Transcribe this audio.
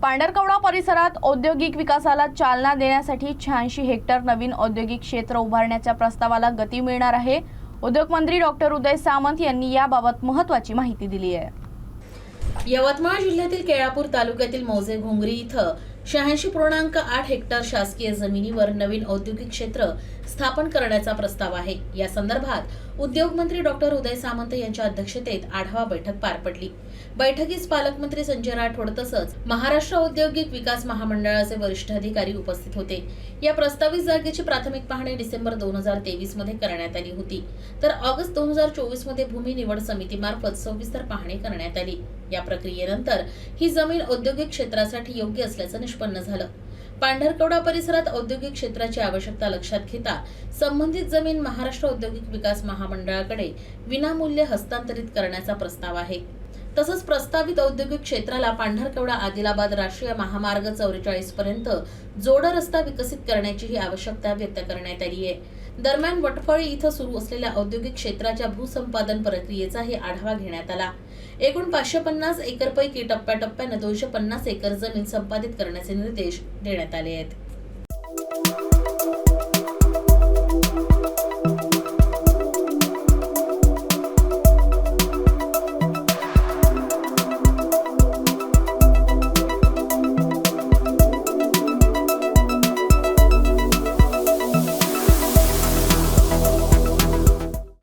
पांढरकवडा परिसरात औद्योगिक विकासाला चालना देण्यासाठी 86 हेक्टर नवीन औद्योगिक क्षेत्र उभारण्याच्या प्रस्तावाला गती मिळणार आहे। उद्योगमंत्री डॉक्टर उदय सामंत यांनी याबाबत महत्त्वाची माहिती दिली आहे। यवतमाळ जिल्ह्यातील केळापूर तालुक्यातील मौजे घोंगरी इथं 86.8 हेक्टर शासकीय जमिनीवर नवीन औद्योगिक क्षेत्र स्थापन करण्याचा प्रस्ताव आहे। या संदर्भात उद्योगमंत्री डॉक्टर उदय सामंत यांच्या अध्यक्षतेत आढावा बैठक पार पडली। बैठकीस पालकमंत्री संजय राठोड तसंच महाराष्ट्र औद्योगिक विकास महामंडळाचे वरिष्ठ अधिकारी उपस्थित होते। या प्रस्तावित जागेची प्राथमिक पाहणी डिसेंबर 2023 मध्ये करण्यात आली होती, तर ऑगस्ट 2024 मध्ये भूमी निवड समितीमार्फत सविस्तर पाहणी करण्यात आली। या प्रक्रियेनंतर ही जमीन औद्योगिक क्षेत्रासाठी योग्य असल्याचं निष्पन्न झालं। पांढरकवडा परिसरात औद्योगिक क्षेत्राची आवश्यकता लक्षात घेता संबंधित जमीन महाराष्ट्र औद्योगिक विकास महामंडळाकडे विनामूल्य हस्तांतरित करण्याचा प्रस्ताव आहे। तसंच प्रस्तावित औद्योगिक क्षेत्राला पांढरकवडा आदिलाबाद राष्ट्रीय महामार्ग 44 पर्यंत जोड रस्ता विकसित करण्याचीही आवश्यकता व्यक्त करण्यात आली आहे। दरम्यान वटफळी इथं सुरू असलेल्या औद्योगिक क्षेत्राच्या भूसंपादन प्रक्रियेचाही आढावा घेण्यात आला। एकूण 550 एकरपैकी टप्प्याटप्प्याने 250 एकर जमीन संपादित करण्याचे निर्देश देण्यात आले आहेत।